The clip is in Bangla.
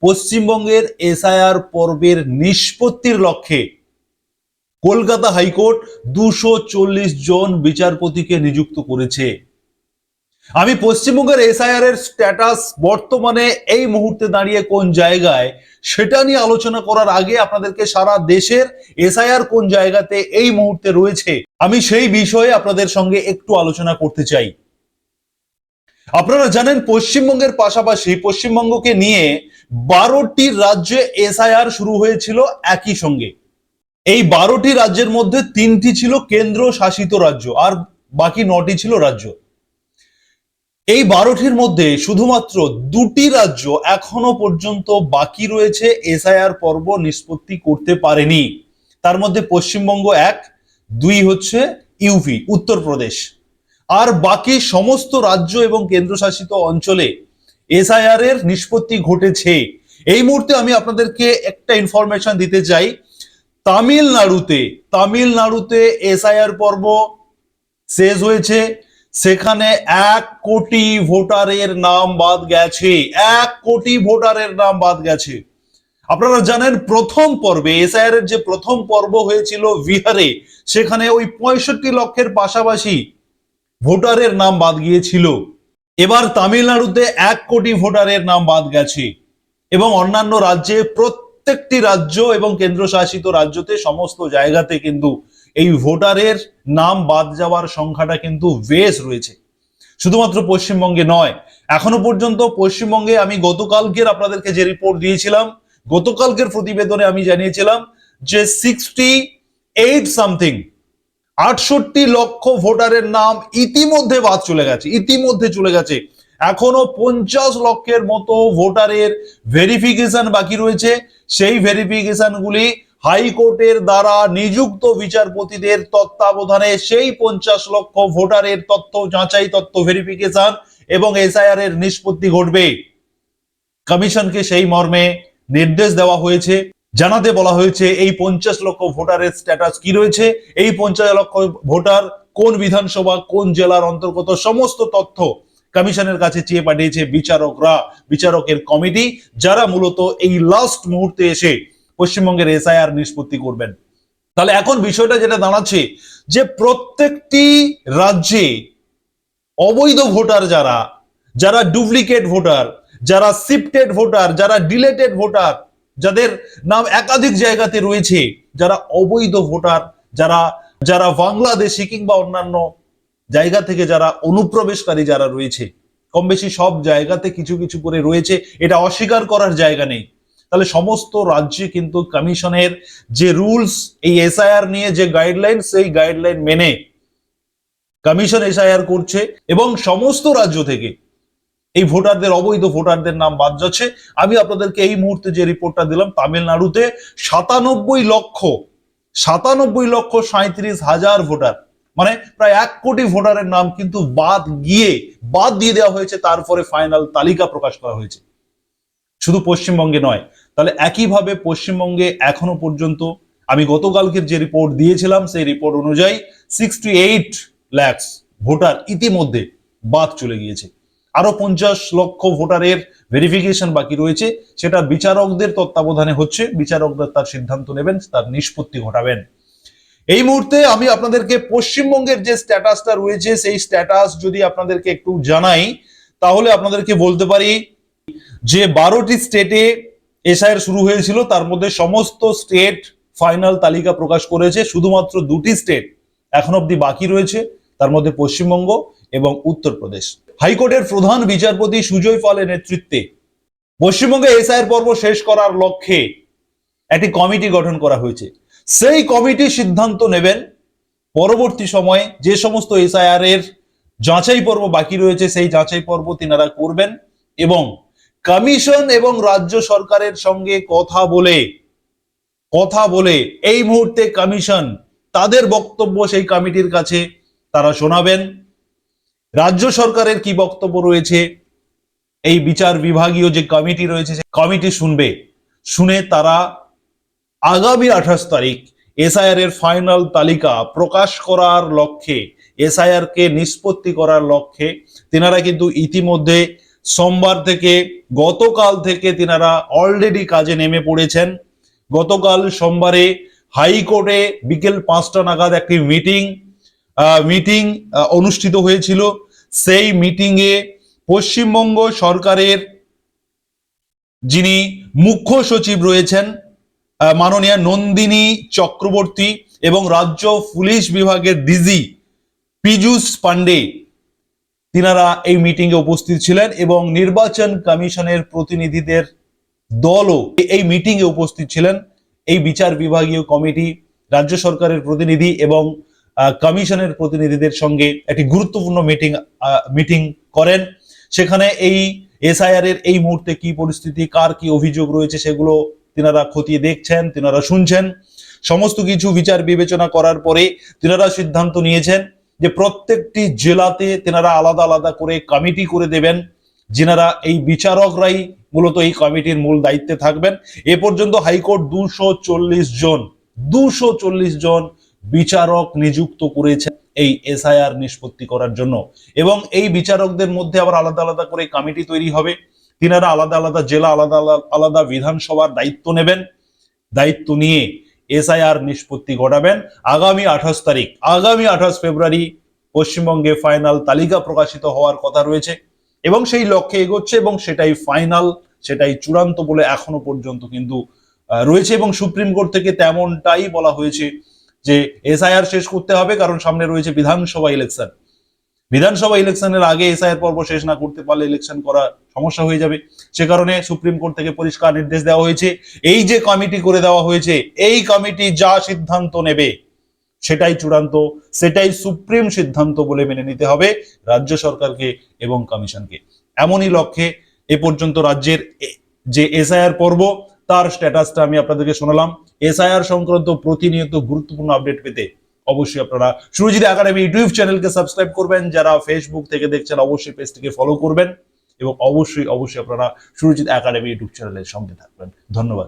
পশ্চিমবঙ্গের এসআইআর পর্বের নিষ্পত্তির লক্ষ্যে কলকাতা হাইকোর্ট 240 জন বিচারপতিকে নিযুক্ত করেছে। আমি পশ্চিমবঙ্গের এসআইআর এর স্ট্যাটাস বর্তমানে এই মুহূর্তে দাঁড়িয়ে কোন জায়গায় সেটা নিয়ে আলোচনা করার আগে আপনাদেরকে সারা দেশের এসআইআর কোন জায়গাতে এই মুহূর্তে রয়েছে আমি সেই বিষয়ে আপনাদের সঙ্গে একটু আলোচনা করতে চাই। আপনারা জানেন পশ্চিমবঙ্গের পাশাপাশি পশ্চিমবঙ্গকে নিয়ে 12টি রাজ্যে এসআইআর শুরু হয়েছিল একই সঙ্গে। এই 12টি রাজ্যের মধ্যে 3টি ছিল কেন্দ্র শাসিত রাজ্য আর বাকি 9টি ছিল রাজ্য। এই 12টির মধ্যে শুধুমাত্র 2টি রাজ্য এখনো পর্যন্ত বাকি রয়েছে এসআইআর পর্ব নিষ্পত্তি করতে পারেনি। তার মধ্যে পশ্চিমবঙ্গ 1, 2 হচ্ছে ইউপি উত্তরপ্রদেশ, আর বাকি সমস্ত রাজ্য এবং কেন্দ্রশাসিত অঞ্চলে এসআইআর এর নিষ্পত্তি ঘটেছে। এই মুহূর্তে আমি আপনাদেরকে একটা ইনফরমেশন দিতে চাই। তামিলনাড়ুতে এসআইআর পর্ব শেষ হয়েছে। সেখানে 1 কোটি ভোটারের নাম বাদ গেছে। 1 কোটি ভোটারের নাম বাদ গেছে। আপনারা জানেন প্রথম পর্বে এসআইআর এর যে প্রথম পর্ব হয়েছিল বিহারে, সেখানে ওই 65 লক্ষের পাশাপাশি ভোটারের নাম বাদ গিয়েছিল। এবার তামিলনাড়ুতে 1 কোটি ভোটারের নাম বাদ গেছে এবং অন্যান্য রাজ্যে প্রত্যেকটি রাজ্য এবং কেন্দ্রশাসিত রাজ্যতে সমস্ত জায়গাতে কিন্তু এই ভোটারের নাম বাদ যাওয়ার সংখ্যাটা কিন্তু বেশ রয়েছে। শুধুমাত্র পশ্চিমবঙ্গে নয়, এখনো পর্যন্ত পশ্চিমবঙ্গে আমি গতকালকের আপনাদেরকে যে রিপোর্ট দিয়েছিলাম, গতকালকের প্রতিবেদনে আমি জানিয়েছিলাম যে 68 লক্ষ ভোটারের নাম ইতিমধ্যে বাদ চলে গেছে। এখনো 50 লক্ষের মতো ভোটারের ভেরিফিকেশন বাকি রয়েছে। সেই ভেরিফিকেশন গুলি হাইকোর্টের দ্বারা নিযুক্ত বিচারপতিদের তত্ত্বাবধানে সেই 50 লক্ষ ভোটারের তথ্য যাচাই, তথ্য ভেরিফিকেশন এবং এসআইআর এর নিষ্পত্তি ঘটবে। কমিশনকে সেই মর্মে নির্দেশ দেওয়া হয়েছে। জানাতে বলা হয়েছে এই 50 লক্ষ ভোটারের স্ট্যাটাস কি রয়েছে, এই 50 লক্ষ ভোটার কোন বিধানসভা কোন জেলার অন্তর্গত, সমস্ত তথ্য কমিশনের কাছে চেয়ে পাঠিয়েছে বিচারকের কমিটি, যারা মূলত এই লাস্ট মুহূর্তে এসে পশ্চিমবঙ্গের এসআইআর নিষ্পত্তি করবেন। তাহলে এখন বিষয়টা যেটা দাঁড়াচ্ছে যে প্রত্যেকটি রাজ্যে অবৈধ ভোটার যারা ডুপ্লিকেট ভোটার, যারা শিফটেড ভোটার, যারা ডিলেটেড ভোটার, যাদের নাম একাধিক জায়গাতে রয়েছে, যারা অবৈধ ভোটার, যারা বাংলাদেশি কিংবা অন্যান্য জায়গা থেকে যারা অনুপ্রবেশকারী যারা রয়েছে, কম বেশি সব জায়গাতে কিছু কিছু করে রয়েছে, এটা অস্বীকার করার জায়গা নেই। তাহলে সমস্ত রাজ্যে কিন্তু কমিশনের যে রুলস, এই এসআইআর নিয়ে যে গাইডলাইন, সেই গাইডলাইন মেনে কমিশন এসআইআর করছে এবং সমস্ত রাজ্য থেকে এই ভোটারদের, অবৈধ ভোটারদের নাম বাদ যাচ্ছে। আমি আপনাদেরকে এই মুহূর্তে যে রিপোর্টটা দিলাম, তামিলনাড়ুতে 97,37,37,000 ভোটার, মানে প্রায় 1 কোটি ভোটারের নাম কিন্তু বাদ দিয়ে দেওয়া হয়েছে। তারপরে ফাইনাল তালিকা প্রকাশ করা হয়েছে। শুধু পশ্চিমবঙ্গে নয়, তাহলে একইভাবে পশ্চিমবঙ্গে এখনো পর্যন্ত আমি গতকালকের যে রিপোর্ট দিয়েছিলাম সেই রিপোর্ট অনুযায়ী 68 লাখ ভোটার ইতিমধ্যে বাদ চলে গিয়েছে। আরো 50 লক্ষ ভোটারের ভেরিফিকেশন বাকি রয়েছে, সেটা বিচারকদের তত্ত্বাবধানে হচ্ছে। বিচারকরা তার সিদ্ধান্ত নেবেন, তার নিষ্পত্তি ঘটাবেন। এই মুহূর্তে আমি আপনাদেরকে পশ্চিমবঙ্গের যে স্ট্যাটাসটা রয়েছে সেই স্ট্যাটাস যদি আপনাদেরকে একটু জানাই, তাহলে আপনাদেরকে বলতে পারি যে 12টি স্টেটে এসআইআর শুরু হয়েছিল, তার মধ্যে সমস্ত স্টেট ফাইনাল তালিকা প্রকাশ করেছে। শুধুমাত্র 2টি স্টেট এখন অব্দি বাকি রয়েছে, তার মধ্যে পশ্চিমবঙ্গ এবং উত্তরপ্রদেশ। হাইকোর্টের প্রধান বিচারপতি সুজয় পালের নেতৃত্বে পশ্চিমবঙ্গে এসআইআর পর্ব শেষ করার লক্ষ্যে একটি কমিটি গঠন করা হয়েছে। সেই কমিটি সিদ্ধান্ত নেবেন পরবর্তী সময়ে যে সমস্ত এসআইআর এর যাচাই পর্ব বাকি রয়েছে, সেই যাচাই পর্ব তিনারা করবেন এবং কমিশন এবং রাজ্য সরকারের সঙ্গে কথা বলে এই মুহূর্তে কমিশন তাদের বক্তব্য সেই কমিটির কাছে তারা শোনাবেন। রাজ্য সরকারের কি বক্তব্য রয়েছে এই বিচার বিভাগীয় যে কমিটি রয়েছে, সেই কমিটি শুনে তারা আগামী 28 তারিখ এসআইআর এর ফাইনাল তালিকা প্রকাশ করার লক্ষ্যে, এসআইআর কে নিষ্পত্তি করার লক্ষ্যে তিনারা কিন্তু ইতিমধ্যে সোমবার থেকে গতকাল থেকে তিনারা অলরেডি কাজে নেমে পড়েছেন। গতকাল সোমবারে হাইকোর্টে বিকেল 5টা নাগাদ একটি মিটিং অনুষ্ঠিত হয়েছিল। সেই মিটিংয়ে পশ্চিমবঙ্গ সরকারের যিনি মুখ্য সচিব রয়েছেন মাননীয়া নন্দিনী চক্রবর্তী এবং রাজ্য পুলিশ বিভাগের ডিজি পীযূষ পান্ডে, তিনারা এই মিটিংয়ে উপস্থিত ছিলেন এবং নির্বাচন কমিশনের প্রতিনিধিদের দলও এই মিটিংয়ে উপস্থিত ছিলেন। এই বিচার বিভাগীয় কমিটি রাজ্য সরকারের প্রতিনিধি এবং কমিশনের প্রতিনিধিদের সঙ্গে একটি গুরুত্বপূর্ণ মিটিং করেন। সেখানে এই এসআইআর এর এই মুহূর্তে কি পরিস্থিতি, কার কি অভিযোগ রয়েছে সেগুলো তিনারা খতিয়ে দেখছেন, তিনারা শুনছেন। সমস্ত কিছু বিচার বিবেচনা করার পরে তিনারা সিদ্ধান্ত নিয়েছেন যে প্রত্যেকটি জেলাতে তিনারা আলাদা আলাদা করে কমিটি করে দেবেন, যিনারা এই বিচারকরাই মূলত এই কমিটির মূল দায়িত্বে থাকবেন। এ পর্যন্ত হাইকোর্ট 240 জন বিচারক নিযুক্ত করেছেন এই এসআইআর নিষ্পত্তি করার জন্য, এবং এই বিচারকদের মধ্যে আবার আলাদা আলাদা করে কমিটি তৈরি হবে। তিনারা আলাদা আলাদা জেলা, আলাদা আলাদা বিধানসভার দায়িত্ব নেবেন। দায়িত্ব নিয়ে এসআইআর নিষ্পত্তি ঘটাবেন। আগামী 28 ফেব্রুয়ারি পশ্চিমবঙ্গে ফাইনাল তালিকা প্রকাশিত হওয়ার কথা রয়েছে এবং সেই লক্ষ্যে এগোচ্ছে এবং সেটাই ফাইনাল, সেটাই চূড়ান্ত বলে এখনো পর্যন্ত কিন্তু রয়েছে। এবং সুপ্রিম কোর্ট থেকে তেমনটাই বলা হয়েছে যে এসআইআর শেষ করতে হবে, কারণ সামনে রয়েছে বিধানসভা ইলেকশনের আগে এসআইআর পর্ব শেষ না করতে পারলে ইলেকশন করা সমস্যা হয়ে যাবে। সে কারণে সুপ্রিম কোর্ট থেকে পরিষ্কার নির্দেশ দেওয়া হয়েছে, এই যে কমিটি করে দেওয়া হয়েছে, এই কমিটি যা সিদ্ধান্ত নেবে সেটাই চূড়ান্ত, সেটাই সুপ্রিম সিদ্ধান্ত বলে মেনে নিতে হবে রাজ্য সরকারকে এবং কমিশনকে। এমনই লক্ষ্যে এ পর্যন্ত রাজ্যের যে এসআইআর পর্ব তার স্ট্যাটাসটা আমি আপনাদেরকে শোনালাম। এসআইআর সংক্রান্ত প্রতিনিয়ত গুরুত্বপূর্ণ আপডেট পেতে অবশ্যই আপনারা সুরজিৎ একাডেমি ইউটিউব চ্যানেলকে সাবস্ক্রাইব করবেন। যারা ফেসবুক থেকে দেখছেন অবশ্যই পেজটিকে ফলো করবেন এবং অবশ্যই আপনারা সুরজিৎ একাডেমি ইউটিউব চ্যানেলের সঙ্গে থাকবেন। ধন্যবাদ।